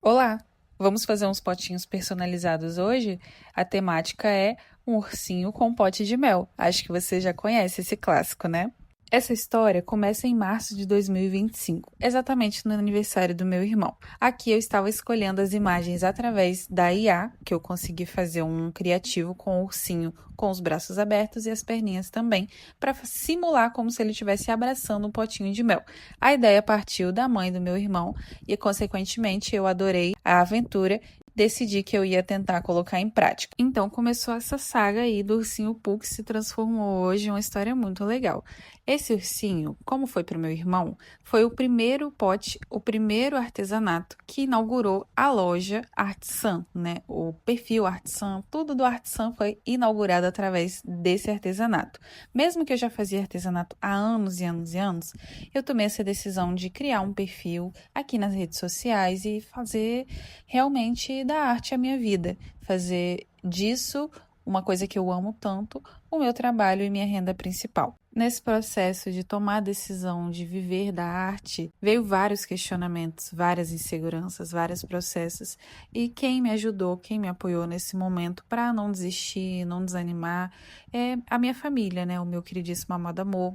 Olá! Vamos fazer uns potinhos personalizados hoje? A temática é um ursinho com pote de mel. Acho que você já conhece esse clássico, né? Essa história começa em março de 2025, exatamente no aniversário do meu irmão. Aqui eu estava escolhendo as imagens através da IA, que eu consegui fazer um criativo com o ursinho com os braços abertos e as perninhas também, para simular como se ele estivesse abraçando um potinho de mel. A ideia partiu da mãe do meu irmão e, consequentemente, eu adorei a aventura. Decidi que eu ia tentar colocar em prática. Então começou essa saga aí do ursinho Pooh, que se transformou hoje em uma história muito legal. Esse ursinho, como foi para o meu irmão, foi o primeiro pote, o primeiro artesanato que inaugurou a loja Artisan, né? O perfil Artisan, tudo do Artisan foi inaugurado através desse artesanato. Mesmo que eu já fazia artesanato há anos e anos e anos, eu tomei essa decisão de criar um perfil aqui nas redes sociais e fazer realmente da arte a minha vida, fazer disso uma coisa que eu amo tanto, o meu trabalho e minha renda principal. Nesse processo de tomar a decisão de viver da arte, veio vários questionamentos, várias inseguranças, vários processos. E quem me ajudou, quem me apoiou nesse momento para não desistir, não desanimar, é a minha família, né? O meu queridíssimo amado amor,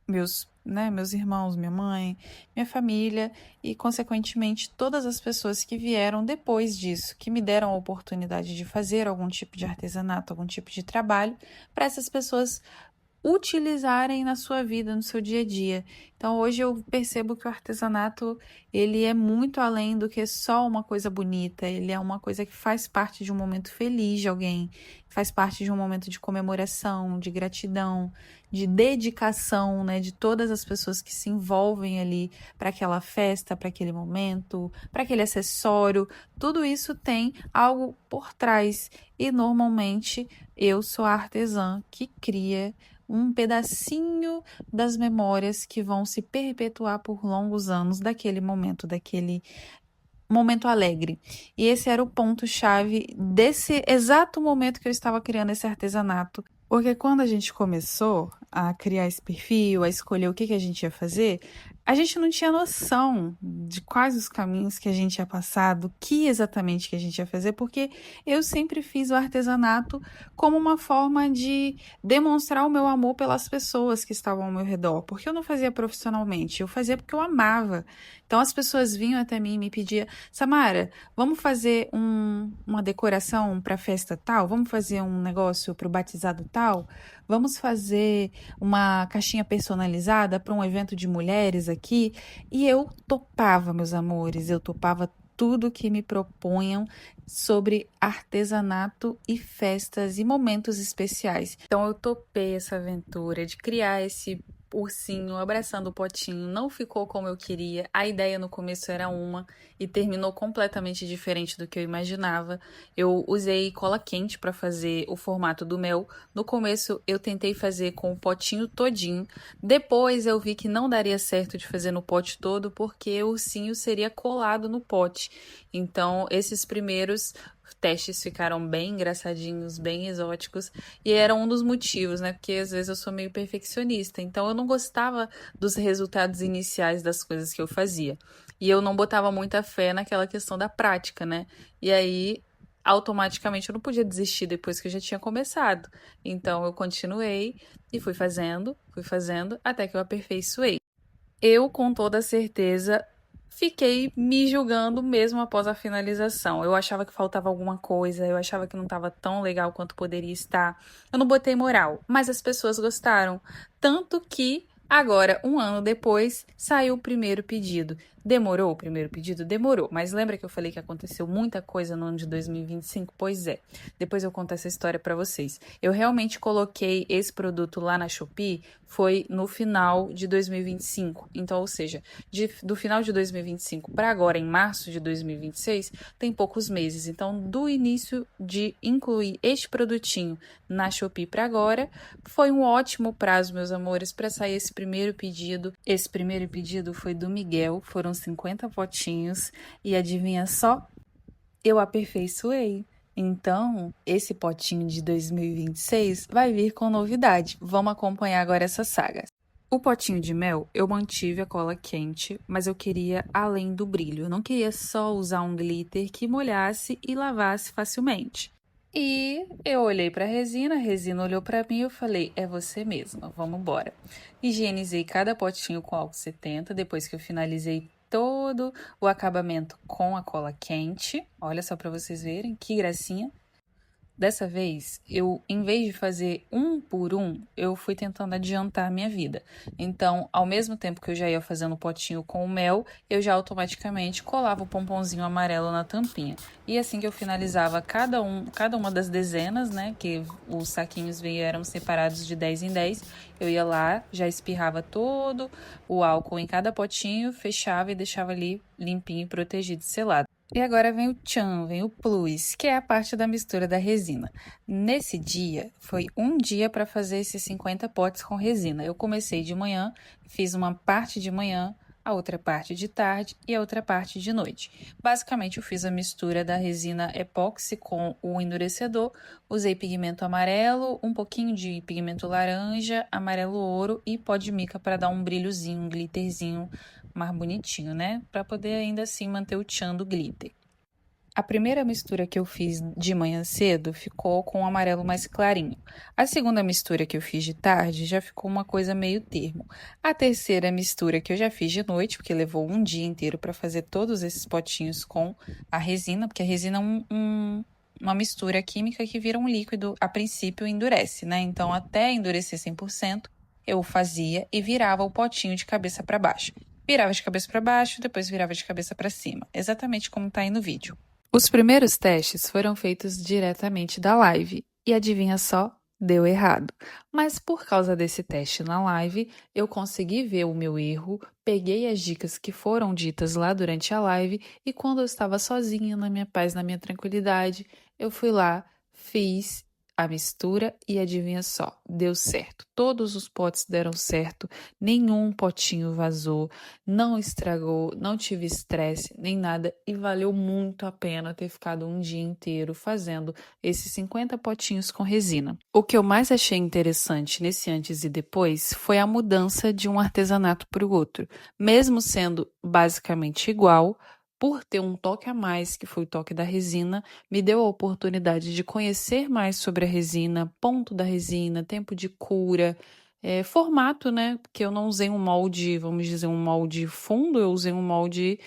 meus irmãos, minha mãe, minha família e, consequentemente, todas as pessoas que vieram depois disso, que me deram a oportunidade de fazer algum tipo de artesanato, algum tipo de trabalho, para essas pessoas utilizarem na sua vida, no seu dia a dia. Então, hoje eu percebo que o artesanato, ele é muito além do que só uma coisa bonita, ele é uma coisa que faz parte de um momento feliz de alguém, faz parte de um momento de comemoração, de gratidão, de dedicação, né, de todas as pessoas que se envolvem ali para aquela festa, para aquele momento, para aquele acessório. Tudo isso tem algo por trás e normalmente eu sou a artesã que cria um pedacinho das memórias que vão se perpetuar por longos anos daquele momento alegre. E esse era o ponto-chave desse exato momento que eu estava criando esse artesanato. Porque quando a gente começou a criar esse perfil, a escolher o que a gente ia fazer, a gente não tinha noção de quais os caminhos que a gente ia passar, do que exatamente que a gente ia fazer, porque eu sempre fiz o artesanato como uma forma de demonstrar o meu amor pelas pessoas que estavam ao meu redor, porque eu não fazia profissionalmente, eu fazia porque eu amava. Então as pessoas vinham até mim e me pediam: Samara, vamos fazer uma decoração para festa tal? Vamos fazer um negócio para o batizado tal? Vamos fazer uma caixinha personalizada para um evento de mulheres aqui? E eu topava, meus amores, eu topava tudo que me proponham sobre artesanato e festas e momentos especiais. Então eu topei essa aventura de criar esse ursinho abraçando o potinho. Não ficou como eu queria. A ideia no começo era uma e terminou completamente diferente do que eu imaginava. Eu usei cola quente para fazer o formato do mel. No começo eu tentei fazer com o potinho todinho. Depois eu vi que não daria certo de fazer no pote todo porque o ursinho seria colado no pote. Então esses primeiros testes ficaram bem engraçadinhos, bem exóticos, e era um dos motivos, né? Porque às vezes eu sou meio perfeccionista, então eu não gostava dos resultados iniciais das coisas que eu fazia. E eu não botava muita fé naquela questão da prática, né? E aí, automaticamente, eu não podia desistir depois que eu já tinha começado. Então eu continuei e fui fazendo, até que eu aperfeiçoei. Eu, com toda certeza, fiquei me julgando mesmo após a finalização. Eu achava que faltava alguma coisa, eu achava que não estava tão legal quanto poderia estar. Eu não botei moral, mas as pessoas gostaram. Tanto que agora, um ano depois, saiu o primeiro pedido. Demorou o primeiro pedido? Demorou. Mas lembra que eu falei que aconteceu muita coisa no ano de 2025? Pois é. Depois eu conto essa história para vocês. Eu realmente coloquei esse produto lá na Shopee, foi no final de 2025. Então, ou seja, do final de 2025 para agora, em março de 2026, tem poucos meses. Então, do início de incluir este produtinho na Shopee para agora, foi um ótimo prazo, meus amores, para sair esse primeiro pedido. Esse primeiro pedido foi do Miguel, foram 50 potinhos e adivinha só? Eu aperfeiçoei. Então, esse potinho de 2026 vai vir com novidade. Vamos acompanhar agora essa saga. O potinho de mel, eu mantive a cola quente, mas eu queria além do brilho. Eu não queria só usar um glitter que molhasse e lavasse facilmente. E eu olhei para a resina olhou para mim e eu falei: é você mesma, vamos embora. Higienizei cada potinho com álcool 70, depois que eu finalizei todo o acabamento com a cola quente. Olha só para vocês verem que gracinha. Dessa vez, em vez de fazer um por um, eu fui tentando adiantar a minha vida. Então, ao mesmo tempo que eu já ia fazendo o potinho com o mel, eu já automaticamente colava o pomponzinho amarelo na tampinha. E assim que eu finalizava cada uma das dezenas, né, que os saquinhos vieram separados de 10 em 10, eu ia lá, já espirrava todo o álcool em cada potinho, fechava e deixava ali limpinho, protegido e selado. E agora vem o tchan, vem o plus, que é a parte da mistura da resina. Nesse dia, foi um dia para fazer esses 50 potes com resina. Eu comecei de manhã, fiz uma parte de manhã, a outra parte de tarde e a outra parte de noite. Basicamente, eu fiz a mistura da resina epóxi com o endurecedor, usei pigmento amarelo, um pouquinho de pigmento laranja, amarelo ouro e pó de mica para dar um brilhozinho, um glitterzinho mais bonitinho, né? Para poder ainda assim manter o tchan do glitter. A primeira mistura que eu fiz de manhã cedo ficou com um amarelo mais clarinho. A segunda mistura que eu fiz de tarde já ficou uma coisa meio termo. A terceira mistura que eu já fiz de noite, porque levou um dia inteiro para fazer todos esses potinhos com a resina, porque a resina é uma mistura química que vira um líquido, a princípio endurece, né? Então, até endurecer 100%, eu fazia e virava o potinho de cabeça para baixo. Virava de cabeça para baixo, depois virava de cabeça para cima, exatamente como está aí no vídeo. Os primeiros testes foram feitos diretamente da live e adivinha só, deu errado. Mas por causa desse teste na live, eu consegui ver o meu erro, peguei as dicas que foram ditas lá durante a live e quando eu estava sozinha, na minha paz, na minha tranquilidade, eu fui lá, fiz a mistura e adivinha só, deu certo. Todos os potes deram certo, nenhum potinho vazou, não estragou, não tive estresse nem nada e valeu muito a pena ter ficado um dia inteiro fazendo esses 50 potinhos com resina. O que eu mais achei interessante nesse antes e depois foi a mudança de um artesanato para o outro. Mesmo sendo basicamente igual, por ter um toque a mais, que foi o toque da resina, me deu a oportunidade de conhecer mais sobre a resina, ponto da resina, tempo de cura, formato, né? Porque eu não usei um molde, vamos dizer, um molde fundo, eu usei um molde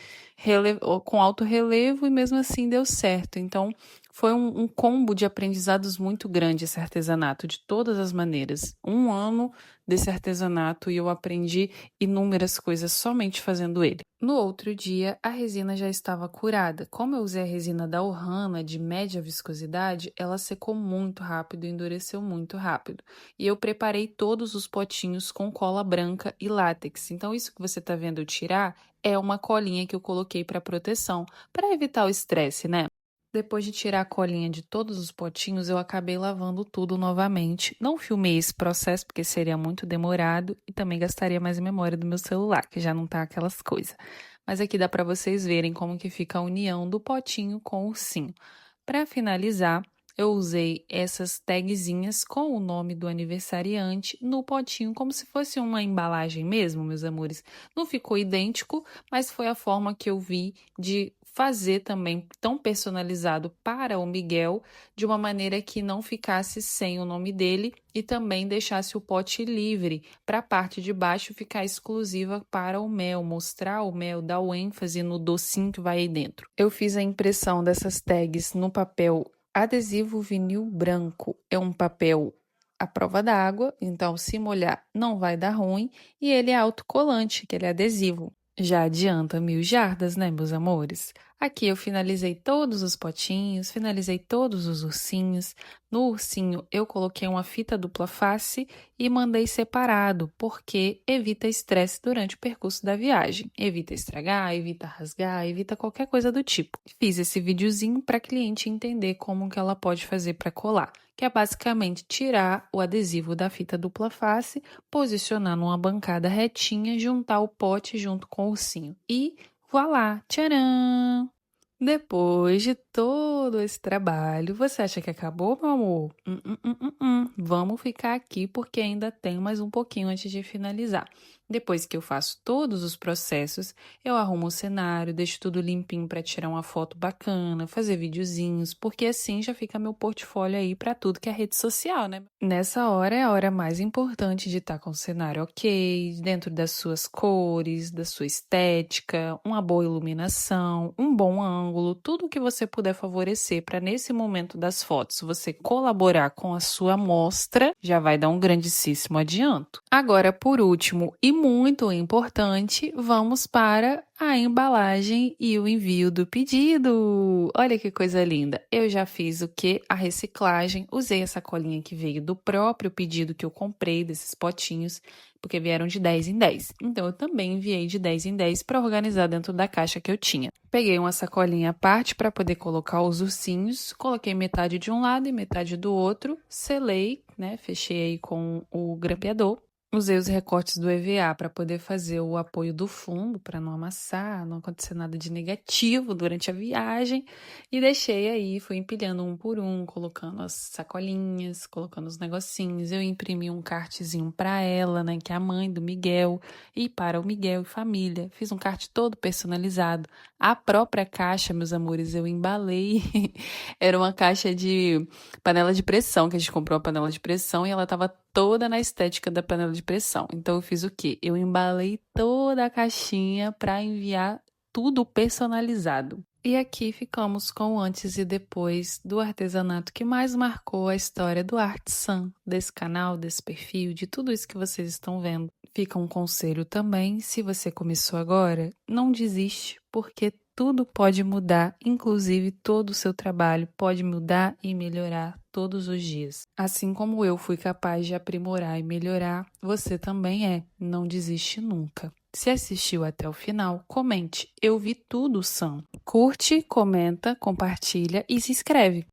com alto relevo e mesmo assim deu certo. Então, foi um combo de aprendizados muito grande esse artesanato, de todas as maneiras. Um ano desse artesanato e eu aprendi inúmeras coisas somente fazendo ele. No outro dia, a resina já estava curada. Como eu usei a resina da Ohana de média viscosidade, ela secou muito rápido e endureceu muito rápido. E eu preparei todos os potinhos com cola branca e látex. Então, isso que você está vendo eu tirar é uma colinha que eu coloquei para proteção, para evitar o estresse, né? Depois de tirar a colinha de todos os potinhos, eu acabei lavando tudo novamente. Não filmei esse processo porque seria muito demorado e também gastaria mais memória do meu celular, que já não tá aquelas coisas. Mas aqui dá para vocês verem como que fica a união do potinho com o ursinho. Para finalizar, eu usei essas tagzinhas com o nome do aniversariante no potinho, como se fosse uma embalagem mesmo, meus amores. Não ficou idêntico, mas foi a forma que eu vi de fazer também tão personalizado para o Miguel, de uma maneira que não ficasse sem o nome dele e também deixasse o pote livre para a parte de baixo ficar exclusiva para o mel, mostrar o mel, dar o ênfase no docinho que vai aí dentro. Eu fiz a impressão dessas tags no papel adesivo vinil branco. É um papel à prova d'água, então se molhar não vai dar ruim, e ele é autocolante, que ele é adesivo. Já adianta 1000 jardas, né, meus amores? Aqui eu finalizei todos os potinhos, finalizei todos os ursinhos. No ursinho eu coloquei uma fita dupla face e mandei separado, porque evita estresse durante o percurso da viagem. Evita estragar, evita rasgar, evita qualquer coisa do tipo. Fiz esse videozinho para a cliente entender como que ela pode fazer para colar, que é basicamente tirar o adesivo da fita dupla face, posicionar numa bancada retinha, juntar o pote junto com o ursinho e voilá, tcharam! Depois de todo esse trabalho, você acha que acabou, meu amor? Vamos ficar aqui porque ainda tem mais um pouquinho antes de finalizar. Depois que eu faço todos os processos, eu arrumo o cenário, deixo tudo limpinho para tirar uma foto bacana, fazer videozinhos, porque assim já fica meu portfólio aí para tudo que é rede social, né? Nessa hora é a hora mais importante de estar com o cenário ok, dentro das suas cores, da sua estética, uma boa iluminação, um bom ângulo, tudo que você puder favorecer para nesse momento das fotos você colaborar com a sua amostra, já vai dar um grandíssimo adianto. Agora, por último e muito importante, vamos para a embalagem e o envio do pedido. Olha que coisa linda! Eu já fiz o que? A reciclagem. Usei a sacolinha que veio do próprio pedido que eu comprei desses potinhos, porque vieram de 10 em 10. Então eu também enviei de 10 em 10 para organizar dentro da caixa que eu tinha. Peguei uma sacolinha à parte para poder colocar os ursinhos, coloquei metade de um lado e metade do outro, selei, né? Fechei aí com o grampeador. Usei os recortes do EVA para poder fazer o apoio do fundo, para não amassar, não acontecer nada de negativo durante a viagem. E deixei aí, fui empilhando um por um, colocando as sacolinhas, colocando os negocinhos. Eu imprimi um cartezinho para ela, né, que é a mãe do Miguel, e para o Miguel e família. Fiz um carte todo personalizado. A própria caixa, meus amores, eu embalei. Era uma caixa de panela de pressão, que a gente comprou uma panela de pressão e ela estava toda na estética da panela de pressão. Então eu fiz o quê? Eu embalei toda a caixinha para enviar tudo personalizado. E aqui ficamos com o antes e depois do artesanato que mais marcou a história do Artisan, desse canal, desse perfil, de tudo isso que vocês estão vendo. Fica um conselho também, se você começou agora, não desiste, porque tudo pode mudar, inclusive todo o seu trabalho pode mudar e melhorar todos os dias. Assim como eu fui capaz de aprimorar e melhorar, você também é. Não desiste nunca. Se assistiu até o final, comente. Eu vi tudo, Sam. Curte, comenta, compartilha e se inscreve.